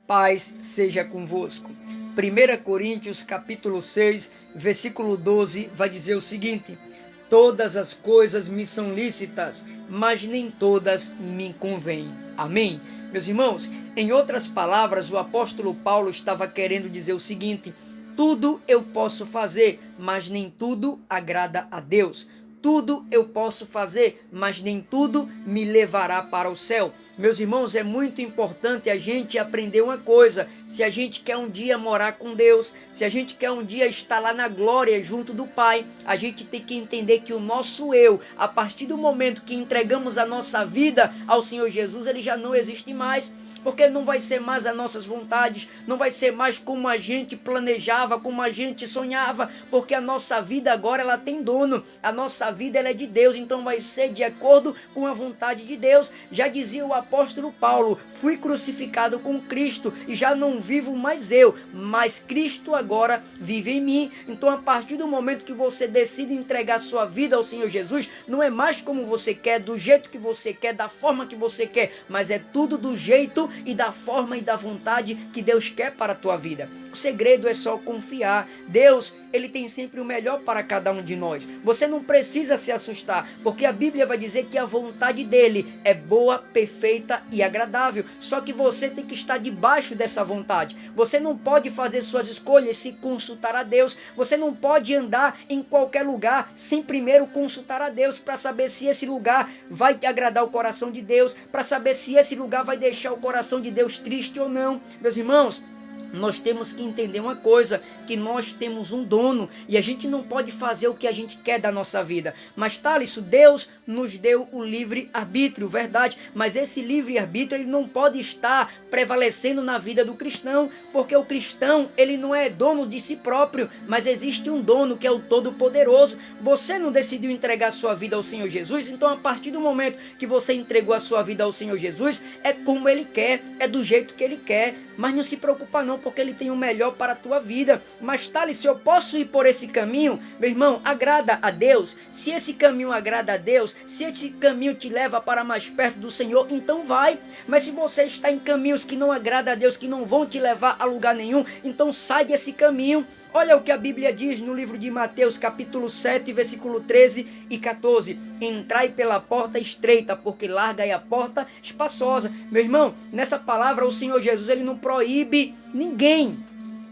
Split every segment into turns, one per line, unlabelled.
Paz seja convosco. 1 Coríntios capítulo 6, versículo 12, vai dizer o seguinte: todas as coisas me são lícitas, mas nem todas me convêm. Amém? Meus irmãos, em outras palavras, o apóstolo Paulo estava querendo dizer o seguinte: tudo eu posso fazer, mas nem tudo agrada a Deus. Tudo eu posso fazer, mas nem tudo me levará para o céu. Meus irmãos, é muito importante a gente aprender uma coisa: se a gente quer um dia morar com Deus, se a gente quer um dia estar lá na glória junto do Pai, a gente tem que entender que o nosso eu, a partir do momento que entregamos a nossa vida ao Senhor Jesus, ele já não existe mais. Porque não vai ser mais as nossas vontades, não vai ser mais como a gente planejava, como a gente sonhava, porque a nossa vida agora ela tem dono, a nossa vida ela é de Deus, então vai ser de acordo com a vontade de Deus. Já dizia o apóstolo Paulo: fui crucificado com Cristo e já não vivo mais eu, mas Cristo agora vive em mim. Então, a partir do momento que você decide entregar sua vida ao Senhor Jesus, não é mais como você quer, do jeito que você quer, da forma que você quer, mas é tudo do jeito e da forma e da vontade que Deus quer para a tua vida. O segredo é só confiar. Deus, ele tem sempre o melhor para cada um de nós. Você não precisa se assustar, porque a Bíblia vai dizer que a vontade dele é boa, perfeita e agradável. Só que você tem que estar debaixo dessa vontade. Você não pode fazer suas escolhas sem consultar a Deus. Você não pode andar em qualquer lugar sem primeiro consultar a Deus, para saber se esse lugar vai agradar o coração de Deus, para saber se esse lugar vai deixar o coração de Deus triste ou não. Meus irmãos, nós temos que entender uma coisa, que nós temos um dono e a gente não pode fazer o que a gente quer da nossa vida. Mas Thales, Deus nos deu o livre-arbítrio, verdade, mas esse livre-arbítrio ele não pode estar prevalecendo na vida do cristão, porque o cristão ele não é dono de si próprio, mas existe um dono que é o Todo-Poderoso. Você não decidiu entregar sua vida ao Senhor Jesus, então a partir do momento que você entregou a sua vida ao Senhor Jesus, é como Ele quer, é do jeito que Ele quer, mas não se preocupa não, porque Ele tem o melhor para a tua vida. Mas Thales, se eu posso ir por esse caminho, meu irmão, agrada a Deus? Se esse caminho agrada a Deus, se esse caminho te leva para mais perto do Senhor, então vai. Mas se você está em caminhos que não agradam a Deus, que não vão te levar a lugar nenhum, então sai desse caminho. Olha o que a Bíblia diz no livro de Mateus, capítulo 7, versículo 13 e 14. Entrai pela porta estreita, porque larga é a porta espaçosa. Meu irmão, nessa palavra o Senhor Jesus ele não proíbe ninguém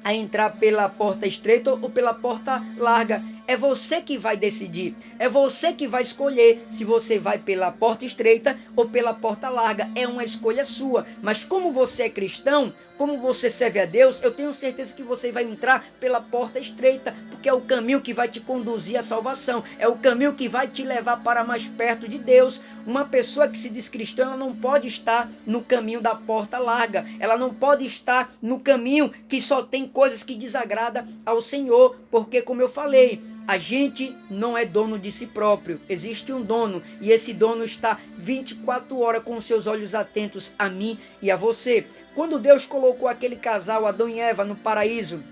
a entrar pela porta estreita ou pela porta larga. É você que vai decidir, é você que vai escolher se você vai pela porta estreita ou pela porta larga. É uma escolha sua, mas como você é cristão, como você serve a Deus, eu tenho certeza que você vai entrar pela porta estreita, porque é o caminho que vai te conduzir à salvação, é o caminho que vai te levar para mais perto de Deus. Uma pessoa que se diz cristã, ela não pode estar no caminho da porta larga, ela não pode estar no caminho que só tem coisas que desagradam ao Senhor, porque como eu falei, a gente não é dono de si próprio, existe um dono e esse dono está 24 horas com seus olhos atentos a mim e a você. Quando Deus colocou aquele casal, Adão e Eva, no paraíso,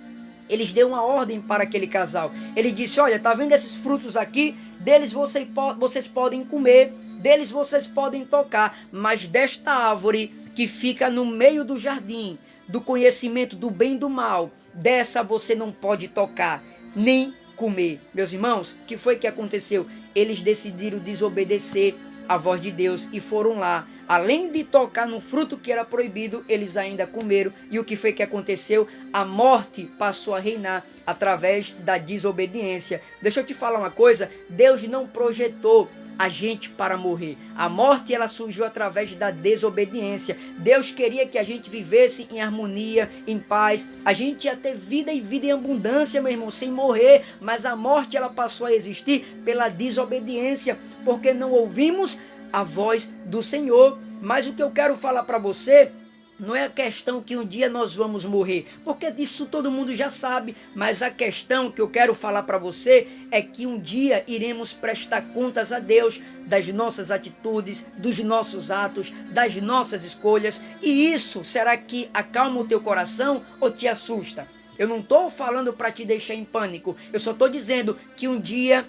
eles deu uma ordem para aquele casal. Ele disse: olha, tá vendo esses frutos aqui? Deles vocês podem comer, deles vocês podem tocar, mas desta árvore que fica no meio do jardim, do conhecimento do bem e do mal, dessa você não pode tocar, nem comer. Meus irmãos, o que foi que aconteceu? Eles decidiram desobedecer a voz de Deus e foram lá. Além de tocar no fruto que era proibido, eles ainda comeram. E o que foi que aconteceu? A morte passou a reinar através da desobediência. Deixa eu te falar uma coisa, Deus não projetou a gente para morrer. A morte ela surgiu através da desobediência. Deus queria que a gente vivesse em harmonia, em paz. A gente ia ter vida e vida em abundância, meu irmão, sem morrer. Mas a morte ela passou a existir pela desobediência, porque não ouvimos a voz do Senhor. Mas o que eu quero falar para você não é a questão que um dia nós vamos morrer, porque disso todo mundo já sabe, mas a questão que eu quero falar para você é que um dia iremos prestar contas a Deus das nossas atitudes, dos nossos atos, das nossas escolhas, e isso será que acalma o teu coração ou te assusta? Eu não estou falando para te deixar em pânico, eu só estou dizendo que um dia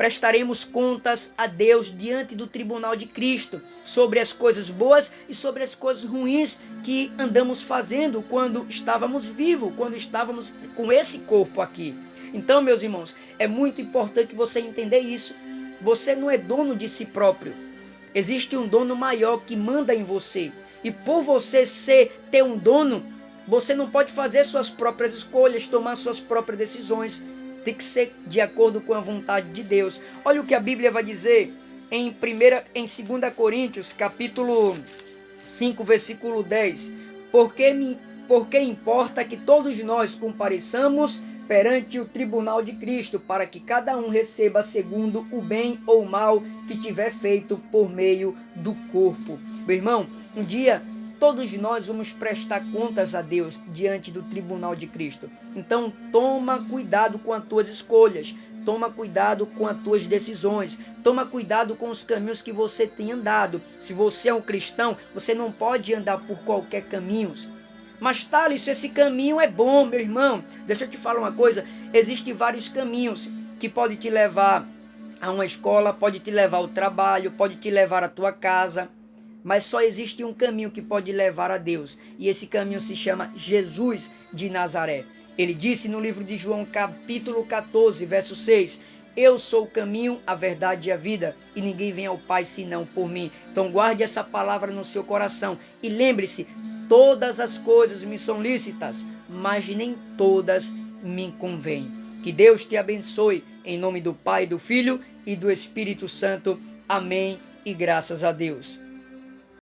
prestaremos contas a Deus diante do tribunal de Cristo sobre as coisas boas e sobre as coisas ruins que andamos fazendo quando estávamos vivos, quando estávamos com esse corpo aqui. Então, meus irmãos, é muito importante você entender isso. Você não é dono de si próprio. Existe um dono maior que manda em você. E por você ter um dono, você não pode fazer suas próprias escolhas, tomar suas próprias decisões. Tem que ser de acordo com a vontade de Deus. Olha o que a Bíblia vai dizer em 2 Coríntios, capítulo 5, versículo 10. Porque importa que todos nós compareçamos perante o tribunal de Cristo, para que cada um receba segundo o bem ou mal que tiver feito por meio do corpo. Meu irmão, um dia todos nós vamos prestar contas a Deus diante do tribunal de Cristo. Então toma cuidado com as tuas escolhas, toma cuidado com as tuas decisões, toma cuidado com os caminhos que você tem andado. Se você é um cristão, você não pode andar por qualquer caminho. Mas Thales, esse caminho é bom, meu irmão. Deixa eu te falar uma coisa. Existem vários caminhos que podem te levar a uma escola, pode te levar ao trabalho, pode te levar à tua casa. Mas só existe um caminho que pode levar a Deus. E esse caminho se chama Jesus de Nazaré. Ele disse no livro de João, capítulo 14, verso 6. Eu sou o caminho, a verdade e a vida, e ninguém vem ao Pai senão por mim. Então guarde essa palavra no seu coração. E lembre-se, todas as coisas me são lícitas, mas nem todas me convêm. Que Deus te abençoe, em nome do Pai, do Filho e do Espírito Santo. Amém e graças a Deus.